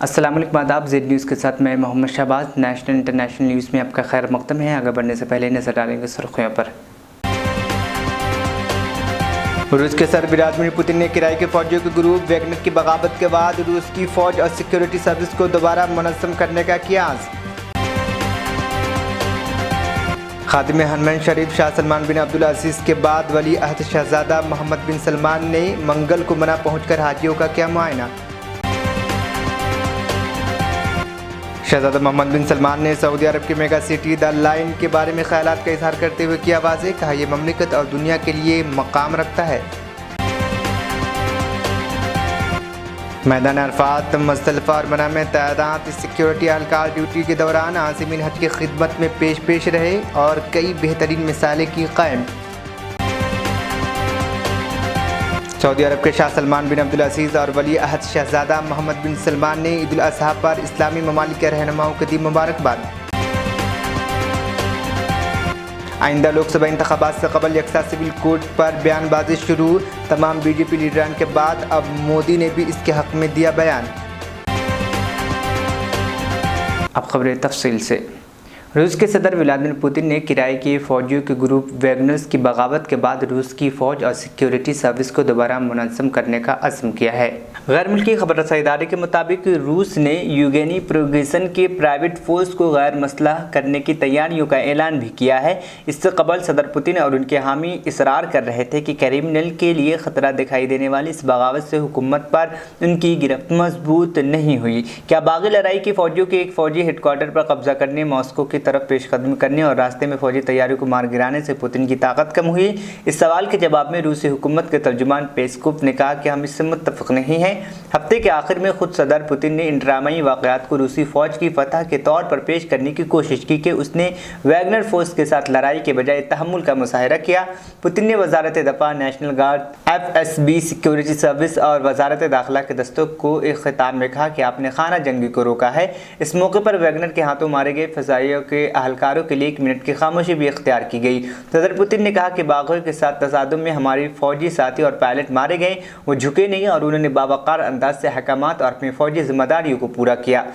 अस्सलाम वालेकुम, आदाब। ज़ेड न्यूज़ के साथ मैं Mohammad Shahbaz. National international news में आपका खैर मकदम है। आगे बढ़ने से पहले नजर डालेंगे सुर्खियों पर। रूस के सदर व्लादिमीर पुतिन ने किराए के फौजियों के ग्रुप वैगनर की बगावत के बाद रूस की फौज और सिक्योरिटी सर्विस को दोबारा मुनज़्ज़म करने का कियास। खातिम हरमैन शरीफ शाह सलमान बिन अब्दुल अजीज़ के बाद वली अहद शहजादा मोहम्मद बिन सलमान ने मंगल को मना पहुंचकर हाजियों का किया मुआयना। शहजादा मोहम्मद बिन सलमान ने सऊदी अरब की मेगा सिटी द लाइन के बारे में ख्यालात का इजहार करते हुए किया वाज़ेह, कहा यह ममलिकत और दुनिया के लिए मकाम रखता है। मैदान अरफात, मुज़दलिफ़ा और मना में तैनात सिक्योरिटी एहलकार ड्यूटी के दौरान आज़िमीन हज की खिदमत में पेश रहे और कई बेहतरीन मिसालें की कायम। सऊदी अरब के शाह सलमान बिन अब्दुल अजीज़ और वली अहद शहजादा मोहम्मद बिन सलमान ने ईद उल अज़हा पर इस्लामी ममालिक के रहनुमाओं को दी मुबारकबाद। आइंदा लोकसभा इंतखाबात से कबल यकसा सिविल कोड पर बयानबाजी शुरू, तमाम बीजेपी लीडरान के बाद अब मोदी ने भी इसके हक में दिया बयान। अब खबरें तफसील से। रूस के सदर व्लादिमीर पुतिन ने किराए के फौजियों के ग्रुप वैगनर्स की बगावत के बाद रूस की फ़ौज और सिक्योरिटी सर्विस को दोबारा मुनज़्ज़म करने का अज़्म किया है। गैर मुल्की खबर रसाई इदारे के मुताबिक रूस ने यूगेनी प्रोग्रेसन के प्राइवेट फोर्स को गैर मसलह करने की तैयारियों का ऐलान भी किया है। इससे कबल सदर पुतिन और उनके हामी इसरार कर रहे थे कि क्रिमिनल के लिए ख़तरा दिखाई देने वाली इस बगावत से हुकूमत पर उनकी गिरफ्त मजबूत नहीं हुई। क्या बागी लड़ाई की फ़ौजियों के एक फ़ौजी हेडक्वार्टर पर कब्जा करने, मॉस्को की तरफ पेशकदमी करने और रास्ते में फौजी तैयारियों को मार गिराने से पुतिन की ताकत कम हुई? इस सवाल के जवाब में रूसी हुकूमत के तर्जुमान पेस्कोव ने कहा कि हम इससे मुत्तफिक नहीं हैं। हफ्ते के आखिर में खुद सदर पुतिन ने इन ड्रामाई वाक़यात को रूसी फौज की फतह के तौर पर पेश करने की कोशिश की कि उसने वैगनर फोर्स के साथ लड़ाई के बजाय तहम्मुल का मुजाहिरा किया। पुतिन ने वजारत दफा, national guard, FSB, security service और वजारत दाखिला के दस्तों को एक खिताब में कहा कि आपने खाना जंगी को रोका है। इस मौके पर वैगनर के हाथों मारे गए फ़ज़ाइयों के अहलकारों के लिए 1 मिनट की खामोशी भी इख्तियार की गई। सदर पुतिन ने कहा कि बागियों के साथ तसादुम में हमारी फौजी साथी और पायलट मारे गए, वो झुके नहीं और उन्होंने बावकार अंदाज से हकामात और अपनी फौजी जिम्मेदारियों को पूरा किया।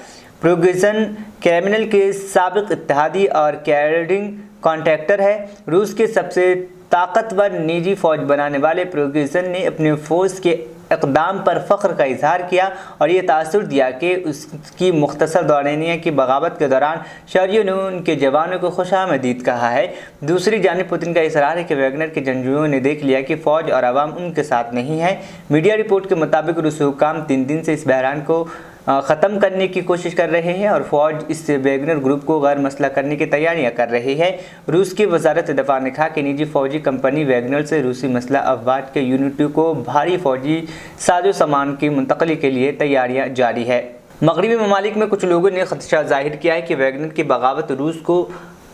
प्रोग्रेसन क्रिमिनल के साबिक इत्तेहादी और कैडरिंग कॉन्ट्रैक्टर है। रूस के सबसे ताकतवर निजी फौज बनाने वाले प्रोग्रेसन ने अपने फौज के इक़दाम पर फ़ख्र का इजहार किया और ये तासुर दिया कि उसकी मुख्तसर दौरानिया की बगावत के दौरान शहरियों ने उनके जवानों को खुशामदीद कहा है। दूसरी जानिब पुतिन का इसरार है कि वैगनर के जंगजुओं ने देख लिया कि फ़ौज और आवाम उनके साथ नहीं है। मीडिया रिपोर्ट के मुताबिक रूसी हुक्काम 3 दिन से इस बहरान को ख़त्म करने की कोशिश कर रहे हैं और फ़ौज इस वैगनर ग्रुप को गैर मसला करने की तैयारियां कर रही है। रूस की वजारत दफा ने कहा कि निजी फ़ौजी कंपनी वैगनर से रूसी मसला अफवाज के यूनिटों को भारी फ़ौजी साजो सामान की मुंतकली के लिए तैयारियां जारी है। मगरबी ममालिक में कुछ लोगों ने खदशा जाहिर किया है कि वैगनर की बगावत रूस को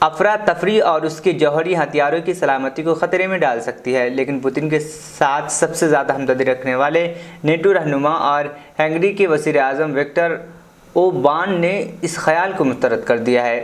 अफरा तफरी और उसके जौहरी हथियारों की सलामती को ख़तरे में डाल सकती है। लेकिन पुतिन के साथ सबसे ज़्यादा हमदर्दी रखने वाले नेटो रहनुमा और हंगरी के वज़ीर आज़म विक्टर ओरबान ने इस ख्याल को मुस्तरद कर दिया है।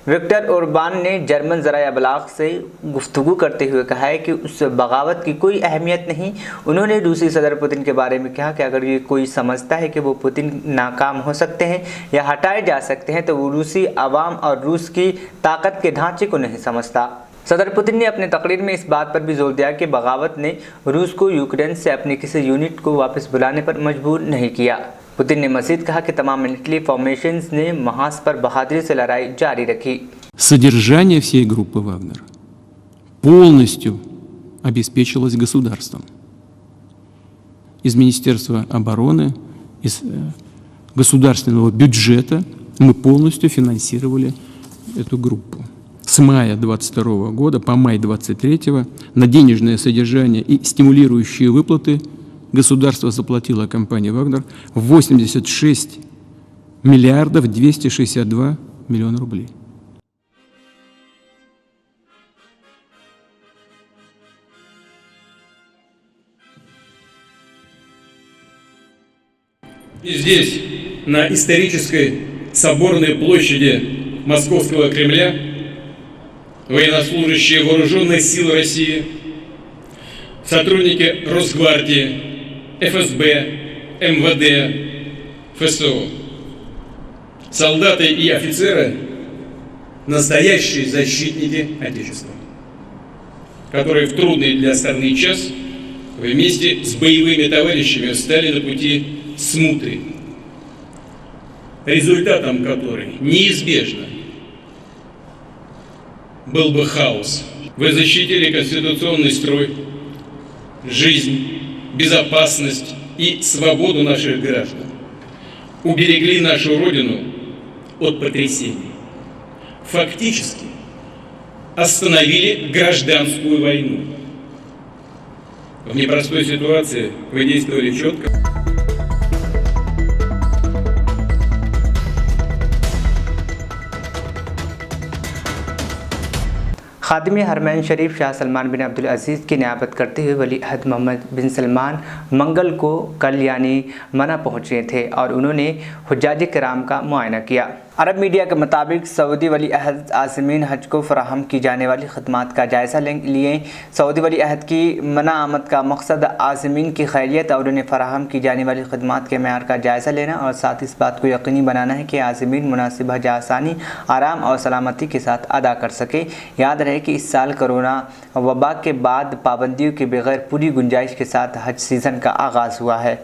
विक्टर ओरबान ने जर्मन ज़राए अबलाग से गुफ्तगू करते हुए कहा है कि उस बगावत की कोई अहमियत नहीं। उन्होंने रूसी सदर पुतिन के बारे में कहा कि अगर ये कोई समझता है कि वो पुतिन नाकाम हो सकते हैं या हटाए जा सकते हैं तो वो रूसी अवाम और रूस की ताकत के ढांचे को नहीं समझता। सदर पुतिन ने अपने तकरीर में इस बात पर भी जोर दिया कि बगावत ने रूस को यूक्रेन से अपने किसी यूनिट को वापस बुलाने पर मजबूर नहीं किया। पुतिन ने मज़ीद कहा कि तमाम मिलिट्री फॉर्मेशंस ने महाज पर बहादुरी से लड़ाई जारी रखी। Содержание всей группы «Вагнер» полностью обеспечилось государством. Из Министерства обороны, из государственного бюджета мы полностью финансировали эту группу. С мая 22 года по май 23 на денежное содержание и стимулирующие выплаты государство заплатило компании «Вагнер» 86 миллиардов 262 миллиона рублей. И здесь, на исторической соборной площади Московского Кремля, военнослужащие Вооруженных сил России, сотрудники Росгвардии, ФСБ, МВД, ФСО солдаты и офицеры – настоящие защитники Отечества, которые в трудный для страны час вместе с боевыми товарищами встали на пути смуты, результатом которой неизбежно был бы хаос. Вы защитили конституционный строй, жизнь, безопасность и свободу наших граждан, уберегли нашу Родину от потрясений, фактически остановили гражданскую войну. В непростой ситуации вы действовали четко. खादिम हरमैन शरीफ शाह सलमान बिन अब्दुल अजीज़ की नियाबत करते हुए वली अहद मोहम्मद बिन सलमान मंगल को कल यानी मना पहुँचे थे और उन्होंने हुज्जाज किराम का मुआयना किया। अरब मीडिया के मुताबिक सऊदी वली अहद आज़मीन हज को फराहम की जाने वाली खदमात का जायज़ा लिए। सऊदी वली अहद की मना आमद का मकसद आज़मीन की खैरियत और उन्हें फ़राहम की जाने वाली खदमात के मेयार का जायज़ा लेना और साथ इस बात को यकीनी बनाना है कि आज़मीन मुनासिब हज आसानी, आराम और सलामती के साथ अदा कर सके। याद रहे कि इस साल कोरोना वबा के बाद पाबंदियों के बगैर पूरी गुंजाइश के साथ हज सीज़न का आगाज़ हुआ है।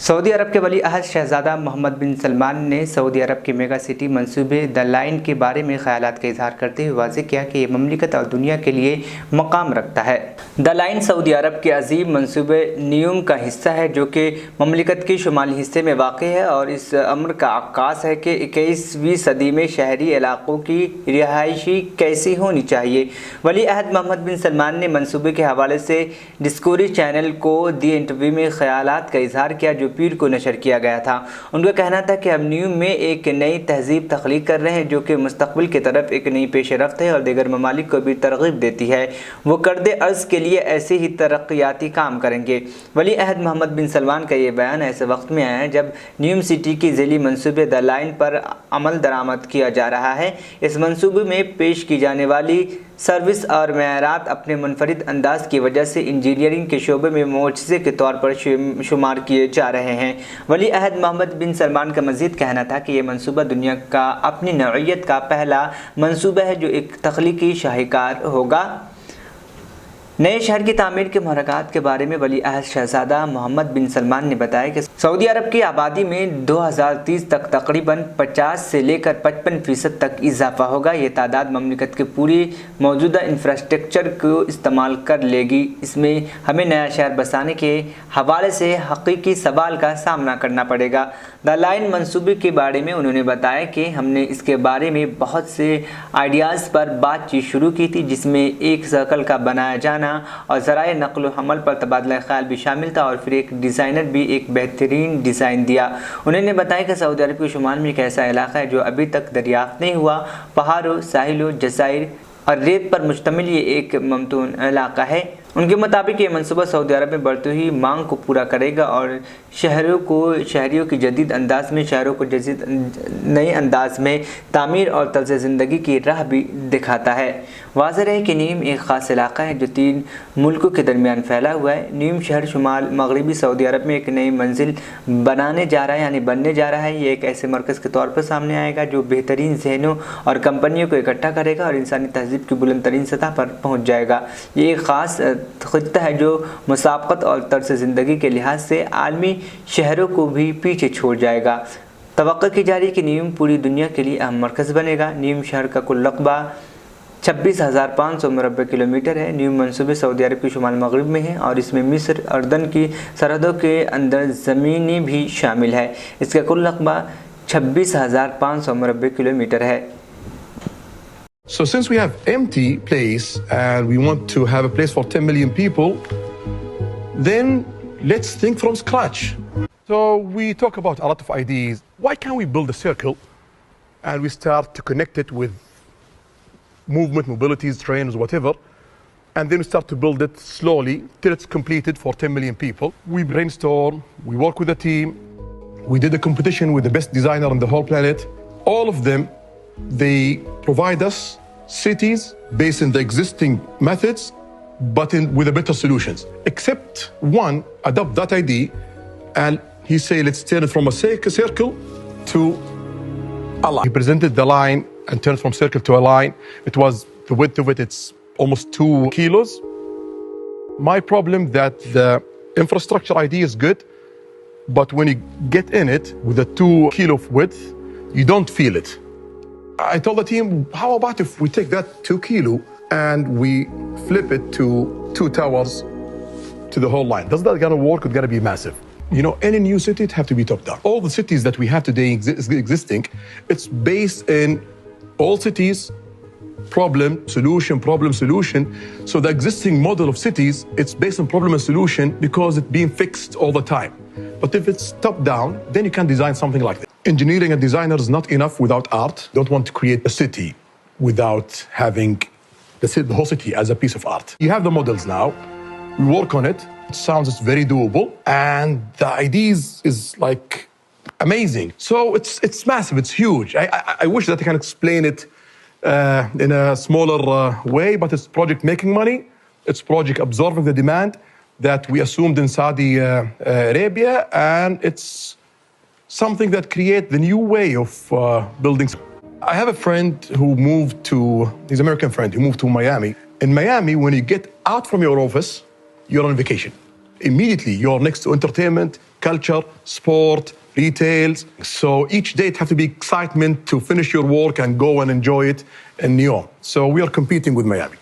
सऊदी अरब के वली अहद शहज़ादा मोहम्मद बिन सलमान ने सऊदी अरब की मेगा सिटी मंसूबे द लाइन के बारे में ख्यालात का इजहार करते हुए वाज़ेह किया कि ये ममलिकत और दुनिया के लिए मकाम रखता है। द लाइन सऊदी अरब के अजीम मंसूबे न्यूम का हिस्सा है जो कि ममलिकत के शुमाली हिस्से में वाक़ है और इस अम्र का आगाज़ है कि 21वीं सदी में शहरी इलाक़ों की रिहाइशी कैसी होनी चाहिए। वली अहद मोहम्मद बिन सलमान ने मंसूबे के हवाले से डिस्कवरी चैनल को दिए इंटरव्यू में ख्यालात का इजहार किया जो पीर को नशर किया गया था। उनका कहना था कि हम न्यूम में एक नई तहजीब तख्लीक कर रहे हैं जो कि मुस्तकबिल की तरफ एक नई पेशरफ्त है और दीगर ममालिक को भी तरगीब देती है। वो कर्द अर्ज़ के लिए ऐसे ही तरक्याती काम करेंगे। वली अहद मोहम्मद बिन सलमान का ये बयान ऐसे वक्त में आया है जब न्यूम सिटी की ज़िली मनसूबे द लाइन पर अमल दरामद किया जा रहा है। इस मनसूबे में पेश की जाने वाली सर्विस और मेयारात अपने मुनफरिद अंदाज की वजह से इंजीनियरिंग के शोबे में मोअज़्ज़े के तौर पर शुमार किए जा रहे हैं। वली अहद मोहम्मद बिन सलमान का मज़ीद कहना था कि यह मनसूबा दुनिया का अपनी नौइयत का पहला मनसूबा है जो एक तख्लीकी शाहकार होगा। नए शहर की तामीर के महरक़ात के बारे में वली अहद शहज़ादा मोहम्मद बिन सलमान ने बताया कि सऊदी अरब की आबादी में 2030 तक तकरीबन 50 से लेकर 55% तक इजाफा होगा। ये तादाद ममलिकत के पूरी मौजूदा इंफ्रास्ट्रक्चर को इस्तेमाल कर लेगी। इसमें हमें नया शहर बसाने के हवाले से हकीकी सवाल का सामना करना पड़ेगा। द लाइन मंसूबे के बारे में उन्होंने बताया कि हमने इसके बारे में बहुत से आइडियाज़ पर बातचीत शुरू की थी जिसमें एक सर्कल का बनाया जाना और ज़राए नक़्ल हमल पर तबादला ख़्याल भी शामिल था और फिर एक डिज़ाइनर भी एक बेहतरीन डिज़ाइन दिया। उन्होंने बताया कि सऊदी अरब के शुमाल में एक ऐसा इलाक़ा है जो अभी तक दरियाफ़्त नहीं हुआ। पहाड़ों, साहिलों, जज़ाइर और रेत पर मुश्तमिल ये एक ममतून इलाक़ा है। उनके मुताबिक ये मनसूबा सऊदी अरब में बढ़ती हुई मांग को पूरा करेगा और शहरियों की जदीद अंदाज में शहरों को जदीद नए अंदाज में तामीर और तर्ज़ ज़िंदगी की राह भी दिखाता है। वाज़ेह है कि नीम एक ख़ास इलाक़ा है जो 3 मुल्कों के दरमियान फैला हुआ है। नीम शहर शुमाल मगरबी सऊदी अरब में एक नई मंजिल बनाने जा रहा है यानी बनने जा रहा है। ये एक ऐसे मरकज़ के तौर पर सामने आएगा जो बेहतरीन जहनों और कंपनियों को इकट्ठा करेगा और इंसानी तहज़ीब की बुलंद तरीन सतह पर पहुँच जाएगा। ये एक ख़ास ख़ित्ता है जो मुसाबक़त और तर्ज़ ज़िंदगी के लिहाज से आलमी शहरों को भी पीछे छोड़ जाएगा। तवक्को की जा रही है कि नीम पूरी दुनिया के लिए अहम मरकज़ बनेगा। नीम शहर का कुल रकबा 26,500 मुरब्बा किलोमीटर है। नीम मंसूबे सऊदी अरब के शुमाल मगरिब में है और इसमें मिस्र अर्दन की सरहदों के अंदर ज़मीनी भी शामिल है। इसका कुल रकबा 26,500 मुरब्बा किलोमीटर है। So since we have empty place and we want to have a place for 10 million people, then let's think from scratch. So we talk about a lot of ideas. Why can't we build a circle and we start to connect it with movement, mobilities, trains, whatever, and then we start to build it slowly till it's completed for 10 million people. We brainstorm, we work with a team, we did a competition with the best designer on the whole planet. All of them, they provide us cities based in the existing methods, but with a better solutions. Except one adopt that idea, and he say, let's turn it from a circle to a line. He presented the line and turned from circle to a line. It was the width of it, it's almost 2 kilos. My problem that the infrastructure idea is good, but when you get in it with a 2 kilo of width, you don't feel it. I told the team, how about if we take that 2 kilo and we flip it to 2 towers to the whole line? Does that gonna work? It's gonna be massive. You know, any new city, it have to be top down. All the cities that we have today existing, it's based in all cities, problem, solution. So the existing model of cities, it's based on problem and solution because it's being fixed all the time. But if it's top down, then you can design something like that. Engineering and designer is not enough without art. Don't want to create a city without having the whole city as a piece of art. You have the models now. We work on it. It sounds very doable. And the ideas is like amazing. So it's massive. It's huge. I wish that I can explain it in a smaller way, but it's project making money. It's project absorbing the demand that we assumed in Saudi Arabia, and it's something that creates the new way of building. I have a friend who moved to, he's an American friend, who moved to Miami. In Miami, when you get out from your office, you're on vacation. Immediately, you're next to entertainment, culture, sport, retails. So each day it has to be excitement to finish your work and go and enjoy it in New York. So we are competing with Miami.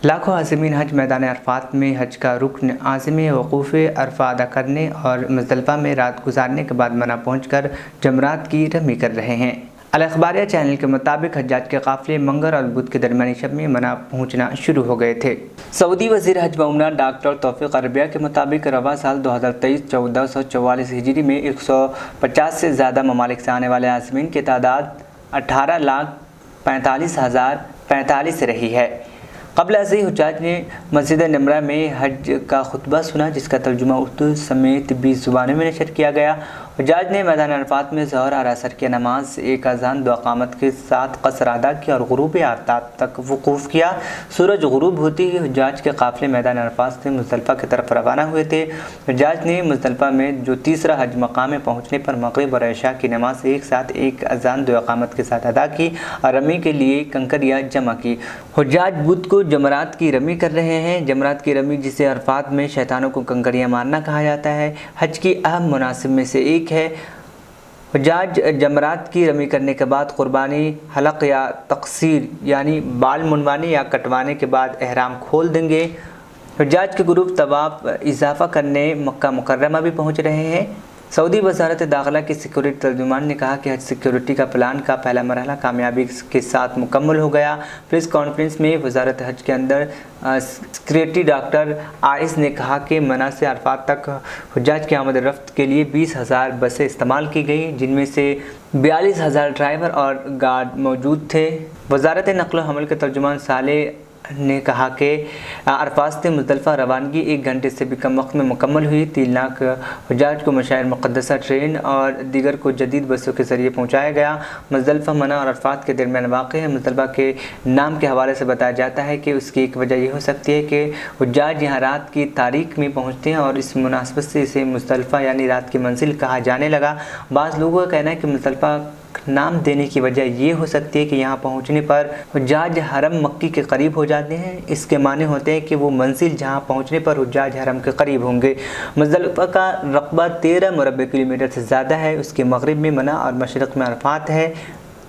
लाखों आज़मीन हज मैदान अरफात में हज का रुकन आज़मी वक़ूफ़ अरफा अदा करने और मुज़दलिफ़ा में रात गुजारने के बाद मना पहुंचकर जमरात की रमी कर रहे हैं। अल अखबारिया चैनल के मुताबिक हज्जाज के काफ़िले मंगर और बुध के दरमियानी शब में मना पहुंचना शुरू हो गए थे। सऊदी वज़ीर हज व उमरा डॉक्टर तौफ़ीक़ अरबिया के मुताबिक रवा साल 2023 1444 हिजरी में 150 से ज़्यादा ममालिक से आने वाले आज़मीन की तादाद 18,45,045 रही है। क़ब्ल अज़ी हुज्जाज ने मस्जिद नमरा में हज का खुतबा सुना, जिसका तर्जुमा उर्दू समेत 20 ज़ुबानों में नशर किया गया। हुज्जाज ने मैदान अरफात में ज़ोहर और असर की नमाज, एक अज़ान, 2 अक़ामत के साथ क़स्र अदा किया और ग़ुरूब आफ्ताब तक वक़ूफ़ किया। सूरज ग़ुरूब होती ही हुज्जाज के काफ़िले मैदान अरफात से मुज़दलिफ़ा की तरफ रवाना हुए थे। हुज्जाज ने मुज़दलिफ़ा में जो तीसरा हज मकाम में पहुँचने पर मग़रिब और इशा की नमाज एक साथ, एक अज़ान, 2 अक़ामत के साथ अदा की और रमी के लिए कंकरियाँ जमा की। हुज्जाज बुध को जमरात की रमी कर रहे हैं। जमरात की रमी, जिसे अरफात में शैतानों को कंकरियाँ मारना कहा जाता है, हज की अहम मुनासिब में से एक है। हुज्जाज जमरात की रमी करने के बाद कुर्बानी, हलक या तक़सीर यानी बाल मुंडवाने या कटवाने के बाद एहराम खोल देंगे। हुज्जाज के ग्रुप तवाफ़ इजाफ़ा करने मक्का मुकर्रमा भी पहुँच रहे हैं। सऊदी वज़ारत दाखिला के सिक्योरिटी तर्जुमान ने कहा कि हज सिक्योरिटी का प्लान का पहला मरहला कामयाबी के साथ मुकम्मल हो गया। प्रेस कॉन्फ्रेंस में वज़ारत हज के अंदर सिक्योरिटी डॉक्टर आइस ने कहा कि मना से अरफात तक हुज्जाज की आमद रफ्त के लिए 20,000 बसें इस्तेमाल की गई, जिनमें से 42,000 ड्राइवर और गार्ड मौजूद थे। वज़ारत नक़्ल व हमल के तर्जुमान साले ने कहा कि अरफात से मुज़दलिफ़ा रवानगी 1 घंटे से भी कम वक्त में मुकम्मल हुई। 3 लाख हुज्जाज को मशाइर मुक़द्दसा ट्रेन और दीगर को जदीद बसों के ज़रिए पहुँचाया गया। मुज़दलिफ़ा मना और अरफात के दरमियान वाक़ है। मुज़दलिफ़ा के नाम के हवाले से बताया जाता है कि उसकी एक वजह यह हो सकती है कि हुज्जाज यहाँ रात की तारीख में पहुँचते हैं और इस मुनासबत से इसे मुज़दलिफ़ा यानी रात की मंजिल कहा जाने लगा। बाज़ लोगों का कहना है कि मुज़दलिफ़ा नाम देने की वजह ये हो सकती है कि यहाँ पहुँचने पर हुज्जाज हरम मक्की के करीब हो जाते हैं। इसके माने होते हैं कि वो मंजिल जहाँ पहुँचने पर हुज्जाज हरम के करीब होंगे। मुज़दलिफ़ा का रकबा 13 मुरब्बे किलोमीटर से ज़्यादा है। उसके मगरिब में मना और मशरक़ में अरफात है।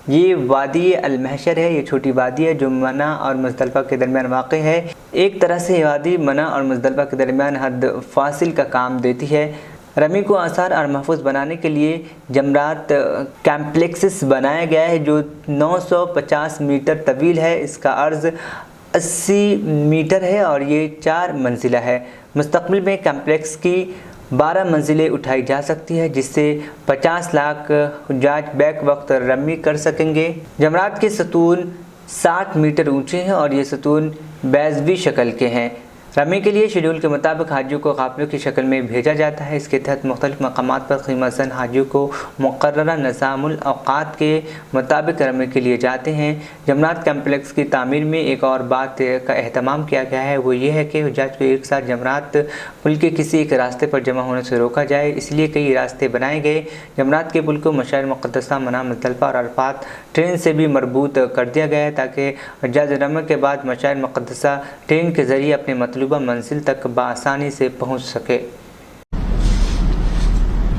ये वादी अल महशर है। ये छोटी वादी है जो मना और मुज़दलिफ़ा के दरमियान वाक़ है। एक तरह से वादी मना और मुज़दलिफ़ा के दरमियान हद फासिल का काम देती है। रमी को आसार और महफूज बनाने के लिए जमरात कॉम्प्लेक्स बनाया गया है जो 950 मीटर तवील है। इसका अर्ज़ 80 मीटर है और ये 4 मंजिला है। मुस्तक़बिल में कॉम्प्लेक्स की 12 मंजिलें उठाई जा सकती है, जिससे 50 लाख हुज्जाज बैक वक्त रमी कर सकेंगे। जमरात के सतून 60 मीटर ऊँचे हैं और ये सतून बैज़वी शक्ल के हैं। रमी के लिए शेड्यूल के मुताबिक हाजियों को काफिलों की शक्ल में भेजा जाता है। इसके तहत मुख्तलिफ मकामात पर क़ीमतन हाजियों को मुक़र्ररा निज़ामुल औक़ात के मुताबिक रमी के लिए जाते हैं। जमरात कम्प्लेक्स की तामीर में एक और बात का अहतमाम किया गया है, वो ये है कि हुज्जाज को एक साथ जमरात पुल के किसी एक रास्ते पर जमा होने से रोका जाए, इसलिए कई रास्ते बनाए गए। जमरात के पुल को मशाइर मुक़द्दसा मना मुज़दलिफ़ा और अरफ़ात ट्रेन से भी मरबूत कर दिया गया है ताकि हुज्जाज रमी के बाद मशाइर मुक़द्दसा ट्रेन के ज़रिए अपने मतलूबा मंजिल तक बआसानी से पहुँच सके।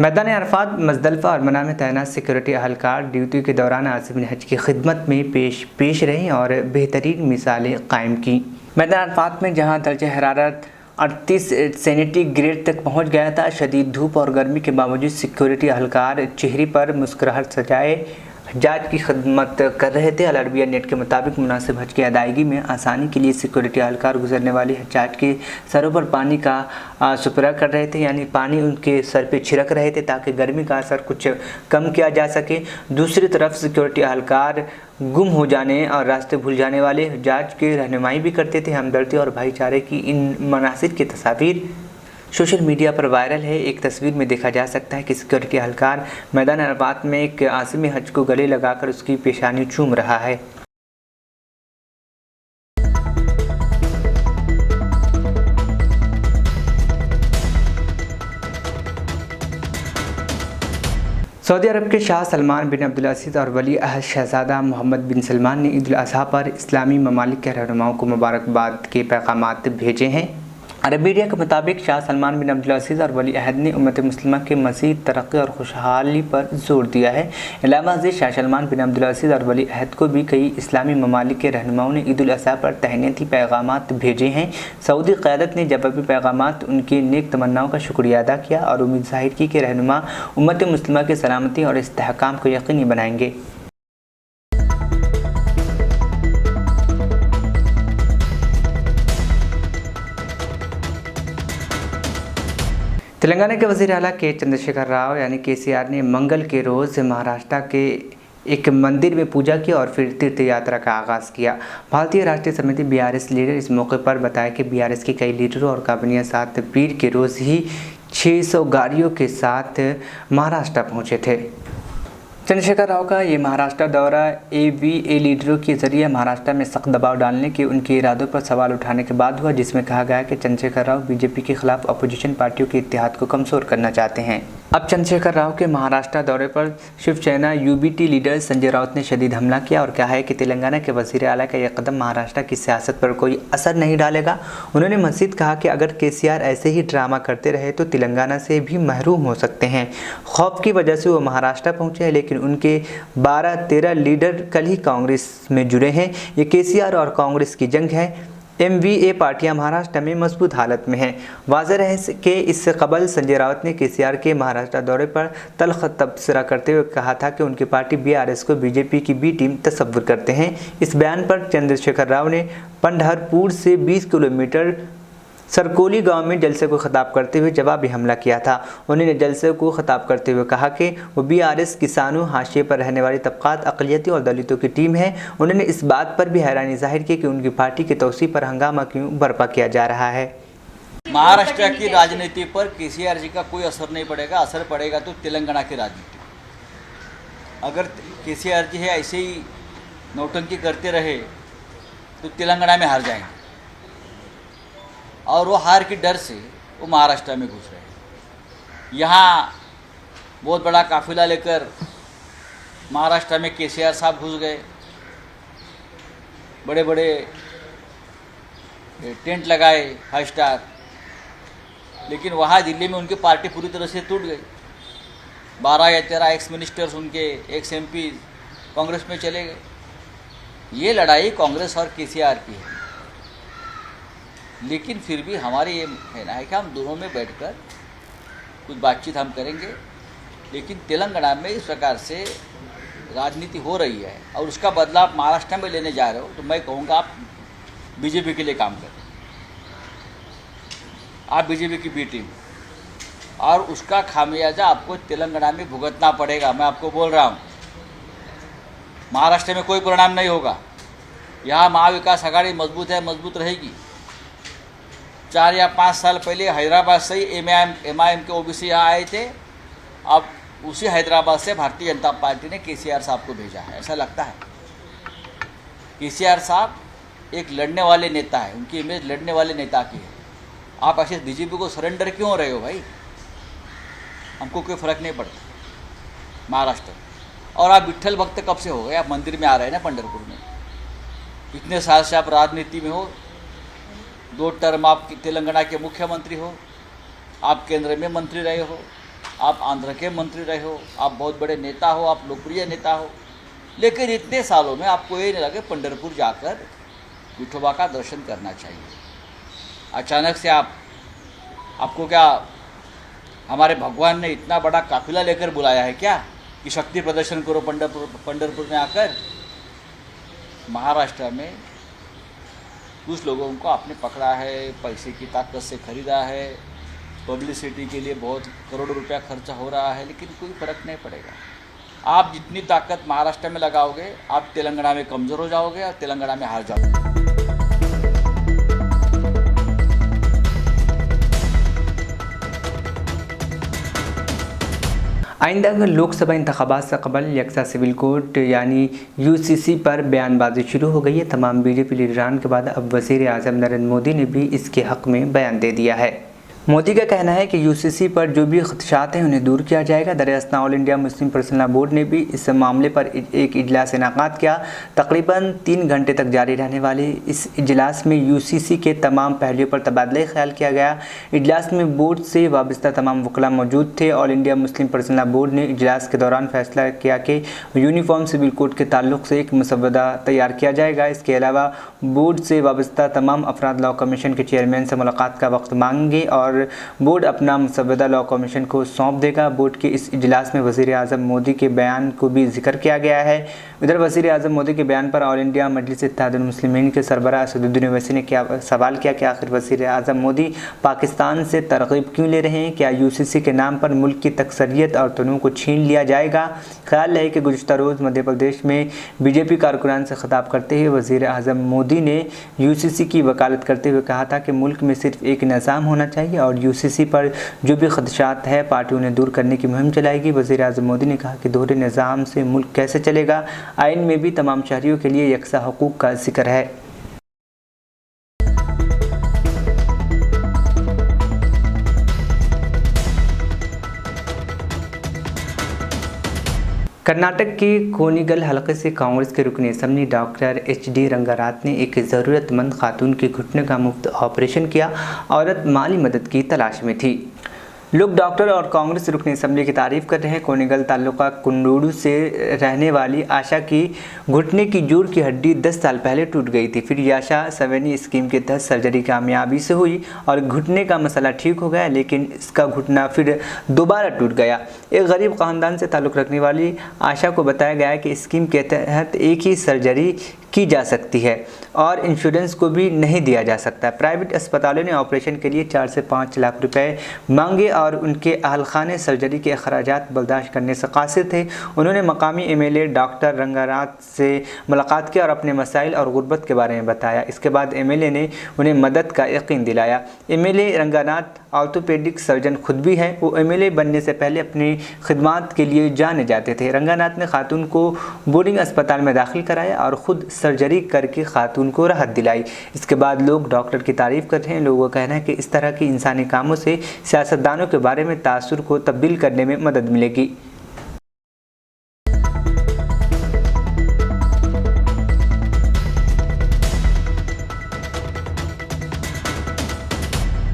मैदान अरफात मुज़दलिफ़ा और मना में तैनात सिक्योरिटी अहलकार ड्यूटी के दौरान आज़मीन हज की खिदमत में पेश रहे और बेहतरीन मिसालें कायम की। मैदान अरफात में जहां दर्जा हरारत 38 सेंटीग्रेड तक पहुंच गया था, शदीद धूप और गर्मी के बावजूद सिक्योरिटी अहलकार चेहरे पर मुस्कुराहट सजाए हज्जाज की खिदमत कर रहे थे। अल अरबिया नेट के मुताबिक मुनासिब हज की अदायगी में आसानी के लिए सिक्योरिटी अहलकार गुजरने वाले हज्जाज के सरों पर पानी का सुपरा कर रहे थे, यानी पानी उनके सर पे छिड़क रहे थे ताकि गर्मी का असर कुछ कम किया जा सके। दूसरी तरफ सिक्योरिटी अहलकार गुम हो जाने और रास्ते भूल जाने वाले हज्जाज की रहनुमाई भी करते थे। हमदर्दी और भाईचारे की इन मनासिर की तस्वीर सोशल मीडिया पर वायरल है। एक तस्वीर में देखा जा सकता है कि सिक्योरिटी अहलकार मैदान अरफात में एक आज़मी हज को गले लगाकर उसकी पेशानी चूम रहा है। सऊदी अरब के शाह सलमान बिन अब्दुल अजीज़ और वली अहद शहज़ादा मोहम्मद बिन सलमान ने ईद उल अज़हा पर इस्लामी ममालिक के रहनुमाओं को मुबारकबाद के पैगामात भेजे हैं। अरब मीडिया के मुताबिक शाह सलमान बिन अब्दुल अजीज़ और वली अहद ने उम्मत मुस्लिमा के मज़ीद तरक्की और खुशहाली पर जोर दिया है। इलामा अज़ीज़ शाह सलमान बिन अब्दुल अजीज़ और वली अहद को भी कई इस्लामी ममालिक के रहनुमाओं ने ईद उल अज़हा पर तहनीती पैगामात भेजे हैं। सऊदी क़यादत ने जवाबी पैगामात उनके नेक तमन्नाओं का शुक्रिया अदा किया और उम्मीद ज़ाहिर की कि रहनुमा उम्मत मुस्लिमा की सलामती और इस्तेहकाम को यकीनी बनाएंगे। तेलंगाना के वज़ीर आला के चंद्रशेखर राव यानी KCR ने मंगल के रोज़ महाराष्ट्र के एक मंदिर में पूजा की और फिर तीर्थ यात्रा का आगाज़ किया। भारतीय राष्ट्रीय समिति BRS लीडर इस मौके पर बताया कि BRS के कई लीडरों और काबिनिया साथ पीर के रोज़ ही 600 गाड़ियों के साथ महाराष्ट्र पहुँचे थे। चंद्रशेखर राव का ये महाराष्ट्र दौरा AVA लीडरों के जरिए महाराष्ट्र में सख्त दबाव डालने के उनके इरादों पर सवाल उठाने के बाद हुआ, जिसमें कहा गया कि चंद्रशेखर राव BJP के खिलाफ अपोजिशन पार्टियों के इत्तेहाद को कमज़ोर करना चाहते हैं। अब चंद्रशेखर राव के महाराष्ट्र दौरे पर शिवसेना UBT लीडर संजय राउत ने शदीद हमला किया और कहा है कि तेलंगाना के वज़ीर आला का यह कदम महाराष्ट्र की सियासत पर कोई असर नहीं डालेगा। उन्होंने मज़ीद कहा कि अगर KCR ऐसे ही ड्रामा करते रहे तो तेलंगाना से भी महरूम हो सकते हैं। खौफ की वजह से वो महाराष्ट्र पहुँचे हैं, लेकिन उनके 12-13 लीडर कल ही कांग्रेस में जुड़े हैं। ये KCR और कांग्रेस की जंग है। MVA पार्टियां महाराष्ट्र में मजबूत हालत में हैं। वाज़ेह है कि इससे कबल संजय राउत ने KCR के महाराष्ट्र दौरे पर तल्ख तबसरा करते हुए कहा था कि उनकी पार्टी BRS को BJP की B टीम तस्वुर करते हैं। इस बयान पर चंद्रशेखर राव ने पंढरपुर से 20 किलोमीटर सरकोली गांव में जलसे को खिताब करते हुए जवाबी हमला किया था। उन्होंने जलसे को खिताब करते हुए कहा कि वो BRS किसानों, हाशिए पर रहने वाली तबक़ात, अक़लियती और दलितों की टीम है। उन्होंने इस बात पर भी हैरानी जाहिर की कि उनकी पार्टी की तौसीह पर हंगामा क्यों बर्पा किया जा रहा है। महाराष्ट्र की राजनीति पर KCR जी का कोई असर नहीं पड़ेगा। असर पड़ेगा तो तेलंगाना की राजनीति। अगर KCR जी है ऐसे ही नौटंकी करते रहे तो तेलंगाना में हार जाएंगे और वो हार की डर से वो महाराष्ट्र में घुस रहे। यहाँ बहुत बड़ा काफिला लेकर महाराष्ट्र में KCR साहब घुस गए, बड़े बड़े टेंट लगाए 5 स्टार, लेकिन वहाँ दिल्ली में उनकी पार्टी पूरी तरह से टूट गई। 12 या 13 एक्स मिनिस्टर्स उनके, एक्स MP कांग्रेस में चले गए। ये लड़ाई कांग्रेस और KCR की है। लेकिन फिर भी हमारे ये कहना है कि हम दोनों में बैठकर कुछ बातचीत हम करेंगे। लेकिन तेलंगाना में इस प्रकार से राजनीति हो रही है और उसका बदला आप महाराष्ट्र में लेने जा रहे हो, तो मैं कहूँगा आप बीजेपी के लिए काम करें, आप बीजेपी की बी टीम, और उसका खामियाजा आपको तेलंगाना में भुगतना पड़ेगा। मैं आपको बोल रहा हूँ, महाराष्ट्र में कोई परिणाम नहीं होगा। यहाँ महाविकास आघाड़ी मजबूत है, मजबूत रहेगी। 4 या 5 साल पहले हैदराबाद से ही एमआईएम के ओबीसी यहाँ आए थे। अब उसी हैदराबाद से भारतीय जनता पार्टी ने केसीआर साहब को भेजा है। ऐसा लगता है केसीआर साहब एक लड़ने वाले नेता है, उनकी इमेज लड़ने वाले नेता की है। आप ऐसे बीजेपी को सरेंडर क्यों हो रहे हो भाई? हमको कोई फ़र्क नहीं पड़ता महाराष्ट्र। और आप विट्ठल भक्त कब से हो गए? आप मंदिर में आ रहे हैं ना पंढरपुर में। इतने साल से आप राजनीति में हो, 2 टर्म आप तेलंगाना के मुख्यमंत्री हो, आप केंद्र में मंत्री रहे हो, आप आंध्र के मंत्री रहे हो, आप बहुत बड़े नेता हो, आप लोकप्रिय नेता हो। लेकिन इतने सालों में आपको ये नहीं लगे पंढरपुर जाकर विठोबा का दर्शन करना चाहिए। अचानक से आपको क्या हमारे भगवान ने इतना बड़ा काफिला लेकर बुलाया है क्या कि शक्ति प्रदर्शन करो पंढरपुर में आकर? महाराष्ट्र में कुछ लोगों को आपने पकड़ा है, पैसे की ताकत से खरीदा है, पब्लिसिटी के लिए बहुत करोड़ों रुपया खर्चा हो रहा है, लेकिन कोई फर्क नहीं पड़ेगा। आप जितनी ताकत महाराष्ट्र में लगाओगे, आप तेलंगाना में कमज़ोर हो जाओगे और तेलंगाना में हार जाओगे। आइंदा लोकसभा इंतखाबात से कबल यकसा सिविल कोड यानी यूसीसी पर बयानबाजी शुरू हो गई है। तमाम बीजेपी लीडरान के बाद अब वज़ीर आज़म नरेंद्र मोदी ने भी इसके हक़ में बयान दे दिया है। मोदी का कहना है कि यूसीसी पर जो भी खदशात हैं उन्हें दूर किया जाएगा। दरअसल all India Muslim personal board ने भी इस मामले पर एक इजलास इनेकाद किया। तकरीबन 3 घंटे तक जारी रहने वाले इस इजलास में यूसीसी के तमाम पहलुओं पर तबादला ख्याल किया गया। इजलास में बोर्ड से वाबस्ता तमाम वकला मौजूद थे। All India Muslim personal board ने इजलास के दौरान फैसला किया कि यूनिफॉर्म सिविल कोड के ताल्लुक से एक मसवदा तैयार किया जाएगा। इसके अलावा बोर्ड से वाबस्ता तमाम अफराद लॉ कमीशन के चेयरमैन से मुलाकात का वक्त मांगेंगे और बोर्ड अपना मसवदा लॉ कमीशन को सौंप देगा। बोर्ड के इस इजलास में वज़ीर आज़म मोदी के बयान को भी जिक्र किया गया है। इधर वज़ीर आज़म मोदी के बयान पर ऑल इंडिया मजलिस इत्तेहादुल मुस्लिमीन के सरबराह असदुद्दीन ओवैसी ने क्या सवाल किया कि आखिर वज़ीर आज़म मोदी पाकिस्तान से तरग़ीब क्यों ले रहे हैं? क्या यूसीसी के नाम पर मुल्क की तकसरियत और तनूँ को छीन लिया जाएगा? ख्याल है कि गुज़श्ता रोज़ मध्य प्रदेश में बीजेपी कारकुनान से खिताब करते हुए वज़ीर आज़म मोदी ने यूसीसी की वकालत करते हुए कहा था कि मुल्क में सिर्फ एक निज़ाम होना चाहिए और यूसीसी पर जो भी खदशात है पार्टी उन्हें दूर करने की मुहिम चलाएगी। वज़ीर आज़म मोदी ने कहा कि दोहरे निज़ाम से मुल्क कैसे चलेगा? आइन में भी तमाम शहरियों के लिए यकसा हुकूक का जिक्र है। कर्नाटक के कोनिगल हलके से कांग्रेस के रुकन असम्बली डॉक्टर HD रंगारात ने एक ज़रूरतमंद खातून के घुटने का मुफ्त ऑपरेशन किया। औरत माली मदद की तलाश में थी। लोग डॉक्टर और कांग्रेस रुकन असम्बली की तारीफ़ कर रहे हैं। कोनिगल तालुका कुंडूडू से रहने वाली आशा की घुटने की जोड़ की हड्डी 10 साल पहले टूट गई थी। फिर आशा सवेनी स्कीम के तहत सर्जरी कामयाबी से हुई और घुटने का मसला ठीक हो गया, लेकिन इसका घुटना फिर दोबारा टूट गया। एक गरीब ख़ानदान से ताल्लुक़ रखने वाली आशा को बताया गया कि स्कीम के तहत एक ही सर्जरी की जा सकती है और इंश्योरेंस को भी नहीं दिया जा सकता। प्राइवेट अस्पतालों ने ऑपरेशन के लिए 4 से 5 लाख रुपए मांगे और उनके अहलखाने सर्जरी के अखराजात बर्दाश्त करने से कासिर थे। उन्होंने मकामी MLA डॉक्टर रंगारात से मुलाकात की और अपने मसाइल और गुर्बत के बारे में बताया। इसके बाद MLA ने उन्हें मदद का यकीन दिलाया। MLA रंगारात ऑर्थोपेडिक सर्जन खुद भी है। वो MLA बनने से पहले अपनी खिदमात के लिए जाने जाते थे। रंगानाथ ने खातून को बोर्डिंग अस्पताल में दाखिल कराया और ख़ुद सर्जरी करके खातून को राहत दिलाई। इसके बाद लोग डॉक्टर की तारीफ़ कर रहे हैं। लोगों का कहना है कि इस तरह की इंसानी कामों से सियासतदानों के बारे में तासुर को तब्दील करने में मदद मिलेगी।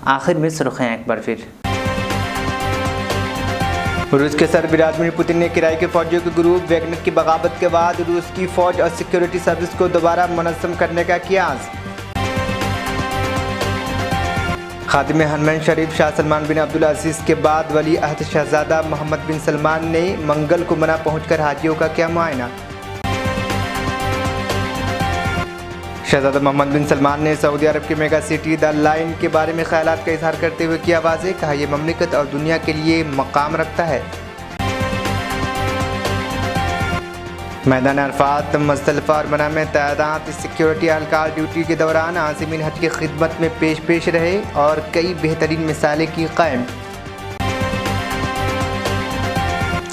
आखिर में सुर्खियां एक बार फिर। रूस के सदर व्लादिमीर पुतिन ने किराए के फौजियों के ग्रुप वैगनर की बगावत के बाद रूस की फौज और सिक्योरिटी सर्विस को दोबारा मुनज़्ज़म करने का कियास। खादिम हरमैन शरीफ शाह सलमान बिन अब्दुल अजीज़ के बाद वली अहद शहजादा मोहम्मद बिन सलमान ने मंगल को मना पहुंचकर हाजियों का किया मुआयना। शहजादा मोहम्मद बिन सलमान ने सऊदी अरब की मेगा सिटी द लाइन के बारे में ख्यालात का इजहार करते हुए किया वाज़ेह, कहा यह ममलिकत और दुनिया के लिए मकाम रखता है। मैदान अरफात, मुज़दलिफ़ा और मना में तैनात सिक्योरिटी एहलकार ड्यूटी के दौरान आज़िमीन हज की खिदमत में पेश रहे और कई बेहतरीन मिसालें की कायम।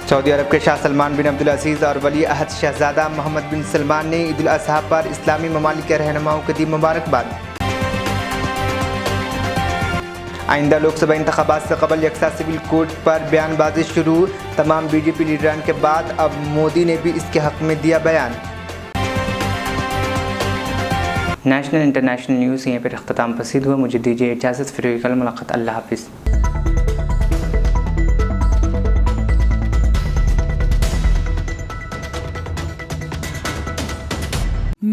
सऊदी अरब के शाह सलमान बिन अब्दुल अजीज़ और वली अहद शहजादा मोहम्मद बिन सलमान ने ईद उल अज़हा पर इस्लामी ममालिक के रहनुमाओं को दी मुबारकबाद। आइंदा लोकसभा इंतखाबात से कबल यकसा सिविल कोड पर बयानबाजी शुरू, तमाम बीजेपी लीडरान के बाद अब मोदी ने भी इसके हक में दिया बयान। नेशनल इंटरनेशनल न्यूज़ यहीं पर अख्ताम पसीद हुआ। मुझे दीजिए इजाज़त, फिर कल मुलाकात। अल्लाह हाफिज़।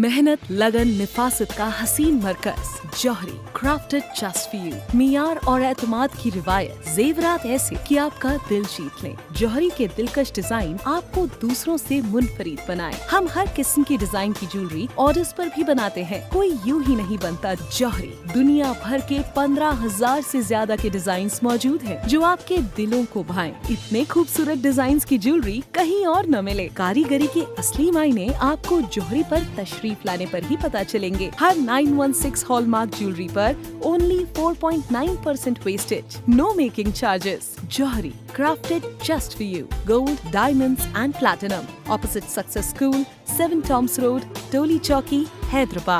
मेहनत, लगन, निफासत का हसीन मरकज जौहरी, क्राफ्टेड जस्ट फॉर यू। मियार और एतमाद की रिवायत, जेवरात ऐसे कि आपका दिल जीत लें। जौहरी के दिलकश डिजाइन आपको दूसरों से मुनफरिद बनाए। हम हर किस्म की डिजाइन की ज्वेलरी ऑर्डर्स पर भी बनाते हैं, कोई यूं ही नहीं बनता। जौहरी दुनिया भर के 15,000 से ज्यादा के डिजाइन मौजूद हैं जो आपके दिलों को भाएं। इतने खूबसूरत डिजाइन की ज्वेलरी कहीं और न मिले। कारीगरी के असली मायने आपको जौहरी पर तशरीफ लाने पर ही पता चलेंगे। हर 916 हॉलमार्क ज्वेलरी पर only 4.9% wastage, no making charges. Jauhari, crafted just for you. Gold, diamonds and platinum. Opposite Success School, 7 Toms Road, Toli Chowki, Hyderabad.